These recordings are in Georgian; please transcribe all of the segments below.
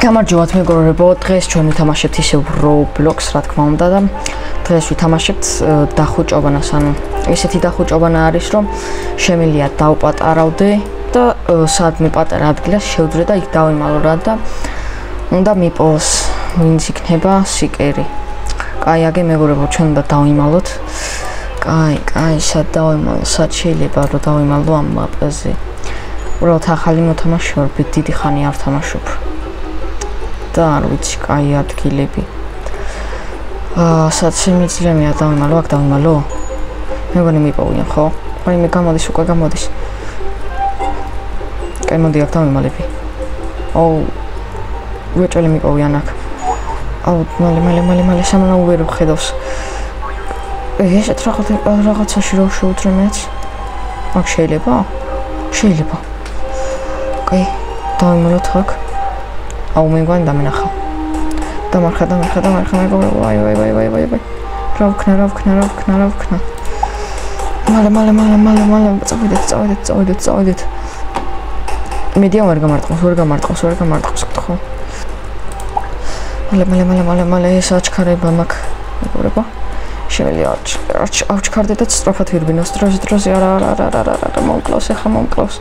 გამარჯობათ მეგობრებო, დღეს ჩვენ ვითამაშებთ ისევ Roblox, რა თქმა უნდა და დღეს ვითამაშებთ დახუჭობანას, ანუ ესეთი დახუჭობანა არის, რომ შემიძლია დავპატარავდე და სადმე პატარა ადგილას შევძრე და იქ დავიმალო რა და უნდა მიპოვოს ვინც იქნება სიკერი. კაი, აგე მეგობრებო, ჩვენ უნდა დავიმალოთ. კაი, სად დავიმალო, სად შეიძლება რომ დავიმალო ამ მაპაზე. უბრალოდ ახალი მოთამაშე ვარ, დიდი ხანი არ ვთამაშობ. და არ ვიცი, კაი ადგილები. სად შემიძლია დავიმალო, აქ დავიმალო? მეგონი მიპოვიან, ხო? მე გამოდის, უკვე გამოდის. კაი, მოდი აქ დავიმალები. ვეჭველი მიპოვიან აქ. მალე, სამანაო ვერ ვხედავს. ესეთ რაღაცაში რო შევუძრე მეც. აქ შეიძლება? შეიძლება. კაი, დავიმალოთ აქ. მე მგონი დამენახა. დამარხა მეგობრებო, ვაი. რა ვქნა. მალე, წავიდეთ. მედია ვერ გამარტყავს, ხო? მალე, ეს აჩქარება მაქვს, მეგობრებო. შემიძლია აჩქარდე და სწრაფად ვირბინოს, დროზე, არა, მომკლავს.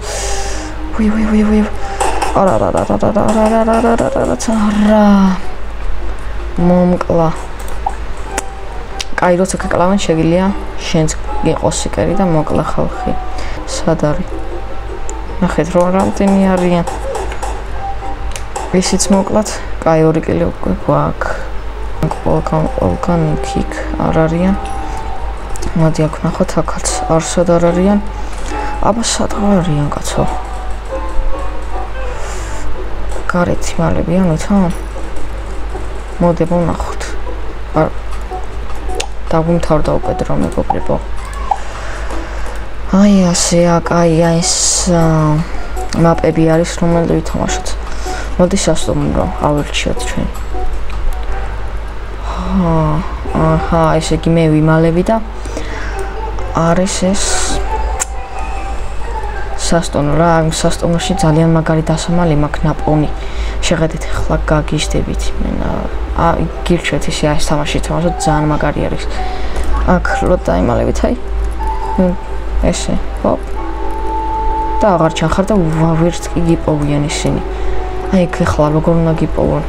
ვი. არა. მომკლა. კაი, როცა გაკლავენ შეგიძლია შენც იყოს სიკერი და მოკლა ხალხი. სად არის? ნახეთ რა რამდენი არიან. ისიც მოკლათ. კაი, 2 კილი უკვე გვაქვს. ყველგან იქ არ არიან. მოდი აქ ნახოთ, აქაც არსად არ არიან. აბა სად არიან კაცო? გარეთ იმალებიან თო? მოდი ვნახოთ. დაგვიმთავრდა უკედრო მეგობრებო. აი ასეა, კაი, ეს მაპები არის, რომელიც ვითამაშოთ. მოდი სასტუმრო ავირჩიოთ ჩვენ. ესე იგი მე ვიმალები და არის ეს სასტუმრო რა, ამ სასტუმროში ძალიან მაგარი დასამალი მაქვს ნაპოვნი. შეხედეთ ახლა გაგიჟდებით. გირჩევთ ისე ეს თამაში თამაშობ, ძალიან მაგარი არის. აქ რო დაიმალებით, აი. ესე, ჰოპ. და აღარ ჩახარ და ვერც კი გიპოვიან ისინი. აი ეგ ახლა როგორ უნდა გიპოვონ.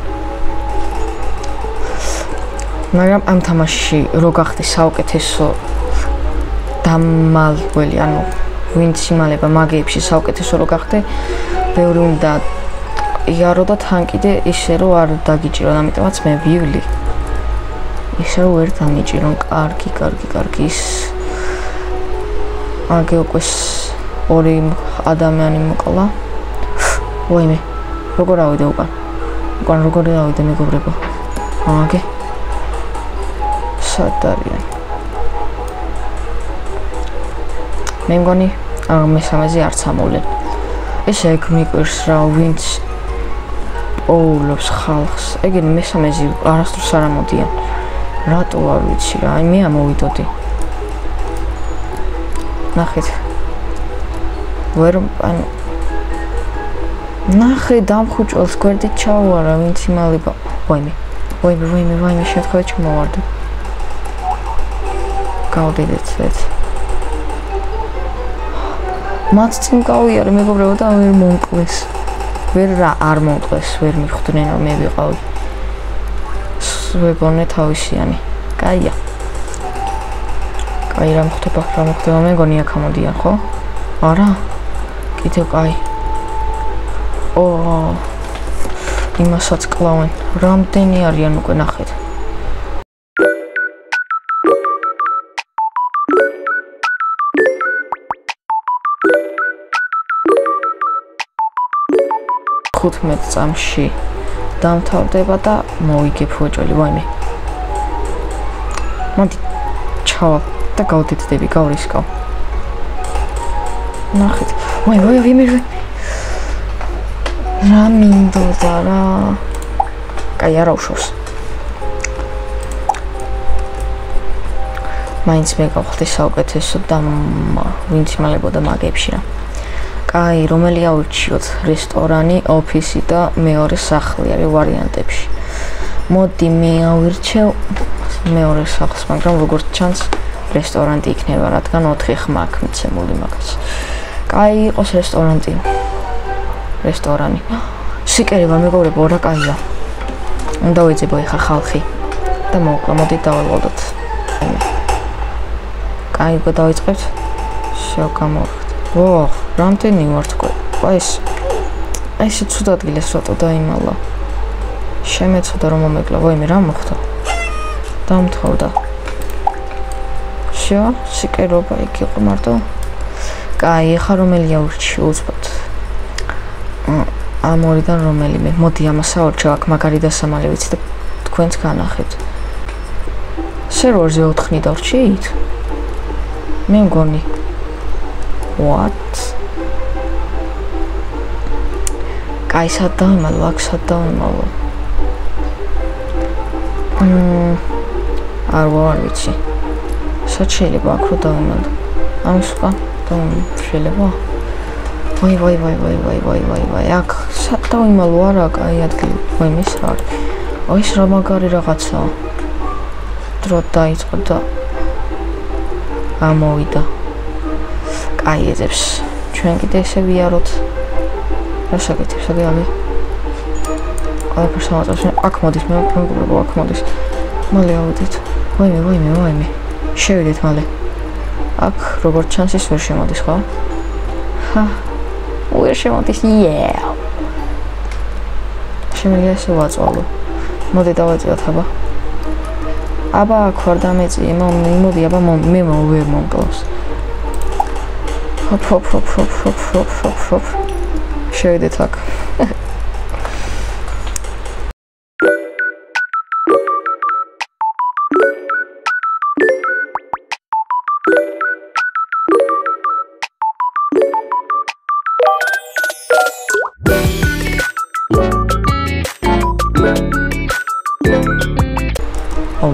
მაგრამ ამ თამაშში რო გახდი საუკეთესო დამალველი, ანუ ვინც იმალება მაგეებში საუკეთესო რო გახდე, ბევრი უნდა იარო და თან კიდე ისე რომ არ დაგიჭირონ, ამიტომაც მე ვივლი. ისე რომ ვერ დამიჭირონ, კარგი ის. აგე უკვე 2 ადამიანი მოკლა. ვაიმე, როგორ ავიდე უკან? როგორ ავიდე მეგობრებო? აგე. სად არიან? მე მგონი მესამეზე არც ამოვლენ. ესე ეგ მიყვირს რა, ვინც პოულობს ხალხს. ეგენი მესამეზე არასდროს არ ამოდიან. რატო არ ვიცი რა, აი მე ამოვიდოდი. ნახეთ. ანუ ნახე დამხუჭველს გვერდით ჩავარა, ვინც იმალება. ვაიმე, შევთხოვე ჩამოვარდე. გავდიდეთ. მათ წინ გავიარე მეგობრებო და ვერ მომკლეს. არ მომკლეს, ვერ მიხვდნენ რომ მე ვიყავი. ვეგონე თავისიანი. კაია. კაი, რა მოხდება, მეგონი აქ ამოდიან, ხო? არა? კიდევ კაი. იმასაც კლავენ. რამდენი არიან უკვე ნახეთ. ხუთმეტ წამში დამთავრდება და მოვიგებ ვეჭველი, ვაიმე. მოდი ჩავალ და გავდიდდები, გავრისკავ. ნახეთ. ვაიმე. რა მინდოდა რა. კაი, არა უშავს. მაინც მე გავხდი საუკეთესო და ვინც იმალებოდა მაგებში რა. კაი, რომელი ავირჩიოთ? რესტორანი, ოფისი და მეორე სახლი არის ვარიანტებში. მოდი მე ავირჩევ მეორე სახლს, მაგრამ როგორც ჩანს, რესტორანი იქნება, რადგან 4 ხმა აქვს მიცემული მაგას. კაი, იყოს რესტორანი. სიკერი ვარ მეგობრებო, რა კაია. უნდა ვეძებო ეხა ხალხი და მოვკლა, მოდით დავალოდოთ. კაი, გადავიწყებთ. შევ გამოვხდით. ოხ, რამდენი ვარ თქვენ? აი ეს ცუდ ადგილას რატო დაიმალა? შემეცოდა რომ მომეკლა, ვაიმე რა მოხდა? დამთხოვდა. შო, სიკერობა იქ იყო მარტო. კაი, ეხა რომელი აურჩიო უცბად? ამ ორიდან რომელიმე? მოდი ამას აურჩევ, აქ მაგარი დასამალი ვიცი და თქვენც განახეთ. სერვერზე 4 დავრჩიით? მე მგონი. What? კაი, სად დავიმალო, აქ სად დავიმალო? არ ვიცი. სად შეიძლება აქ რო დავიმალო? ამის უკან შეიძლება? ვაი, აქ სად დავიმალო არა, კაი ადგილი, ვაიმის რა არის? აი ეს რა მაგარი რაღაცაა. დრო დაიწყო და ამოვიდა. კაი ეძებს. ჩვენ კიდე ესე ვიაროთ. რა შეგეთებს, აგეავი? ყველაფერს ამოწევს. აქ მოდის, მე მეგობრებო, აქ მოდის. მალე ავედით. ვაიმე. შევიდეთ მალე. აქ როგორც ჩანს ის ვერ შემოდის, ხო? ვერ შემოდის, შემიძლია ესე ვაწვალო. მოდი დავაწევთ, აბა აქ ვარ დამეწიე, მოდი, აბა მე ვერ მომკლავს. ჰოპ. შევიდეთ აქ.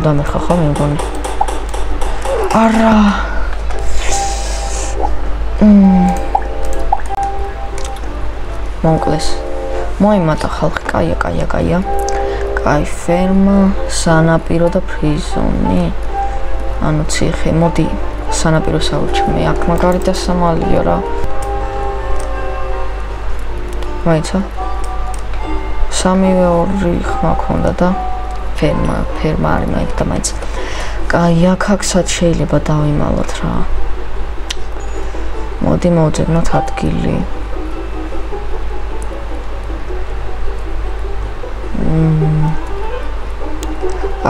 დამერხა ხა მე მგონი. არა. მონკლეს. მოიმატა ხალხი, კაია. კაი ფერმა, სანაპირო და ფრიზონი. ანუ ციხე, მოდი სანაპიროს ავირჩევ მე. აქ მაგარი დასამალია რა. მაიცა. 3-2 ხმა ქონდა და ფერმა არის მაინც. კაი, აქ-აქსაც შეიძლება დავიმალოთ რა. მოდი მოვძებნოთ ადგილი.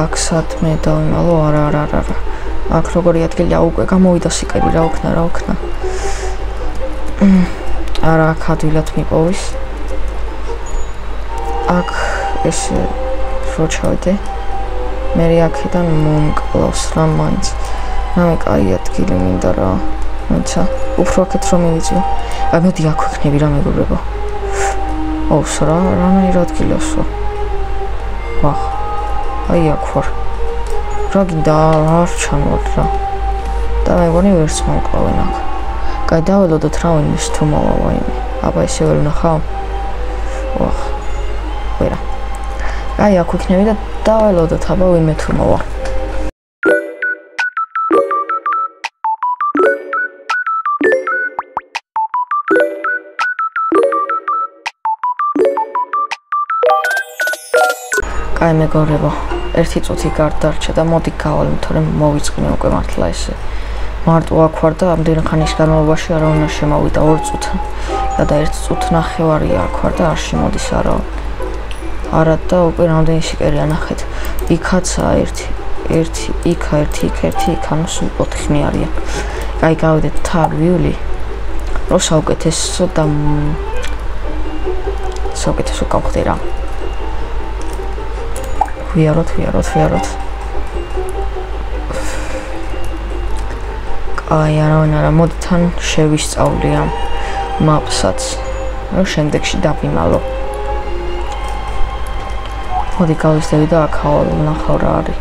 აქ-სად მე დავიმალო, არა. აქ როგორი ადგილია, უკვე გამოვიდა სიკერი, რა ვქნა. არა, აქ ადვილად მიპოვის. აქ ესე რო ჩავიდე. მე აქედან მომკლავს რა მაინც. ნამე კაი ადგილი მინდა რა. მოიცა, უფრო აქეთ რომ მივიწვი. აი მოდი აქ ვიქნები რა მეგობრებო. ოს რანაირ ადგილასო. ვახ. აი აქ ვარ. რა გინდა არ ჩამოვარ რა. და მეგონი ვერც მომკლავენ აქ. კაი დაველოდოთ რა ვინმეს თუ მოვა ვაიმე. აბა ესე ვერ ვნახავ. ვახ. ვერა. აი აქ ვიქნები და დაველოდოთ აბა ვინმე თუ მოვა. კაი მეგობრებო, 1 წუთი გარდარჩა და მოდი გავალ, თორემ მოვიწყნე უკვე მართლა ესე. მარტო აქ ვარ და ამდენ ხანის განმავლობაში არავინ არ შემოვიდა 2 წუთი. და 1 წუთ ნახევარია აქ ვარ და არ შემოდის არა. არა და უკვე რამდენი სიკერია ნახეთ. იქაცა 1, იქა 1, ანუ სულ 4 არიან. კაი გავიდეთ თავი, რო საუკეთესო და საუკეთესო გავხდე რა. ვიაროთ. კაი, არავინ არა, მოდი თან შევისწავლი ამ მაპსაც. რომ შემდეგში დავიმალო. მოდი გავისდევი და აქ ვნახავ რა არის.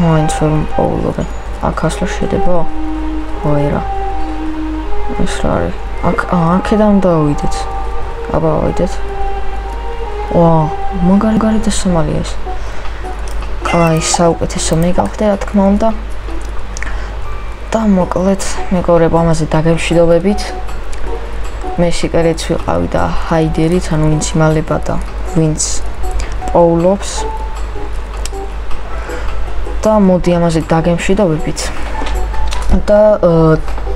მაინც ვერ მპოულობენ. აქ ასვლა შეიძლება? ვერა. ეს რა არის? აქედან დავიდეთ. აბა ავიდეთ. ვა, მაგარი დასამალია ეს. აი, საუკეთესო მეგავხდე, რა თქმა უნდა. და მოკლედ, მეგობრებო, ამაზე დაგემშვიდობებით. მე სიკერეც ვიყავი და ჰაიდერით, ანუ ვინც იმალება და ვინც პოულობს. და მოდი ამაზე დაგემშვიდობებით. და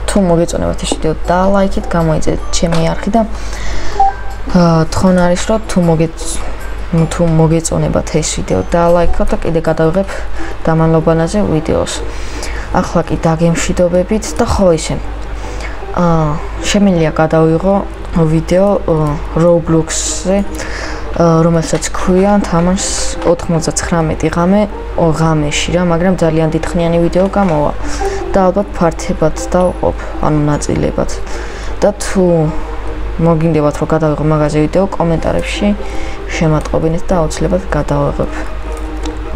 თუ მოგეწონებათ ეს ვიდეო, დალაიქეთ, გამოიწერეთ ჩემი არხი და თხონ არის რომ თუ მოგეწონებათ ეს ვიდეო, დალაიქოთ და კიდე გადავიღებ დამანლობანაზე ვიდეოს. ახლა კი დაგემშვიდობებით და ხო ისე. შემიძლია გადავიღო ვიდეო Roblox-ზე, რომელსაც ქვია თამაშს 99 ღამეში რა, მაგრამ ძალიან დიდხნიანი ვიდეო გამოვა და ალბათ ფართებად დავყოფ, ანუ ნაწილებად. და თუ მოგინდებათ რომ გადავიღო მაგაზე ვიდეო, კომენტარებში შემატყობინეთ და აუცილებლად გადავიღებ.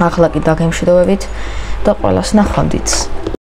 ახლა კი დაგემშვიდობებით და ყველას ნახვამდით.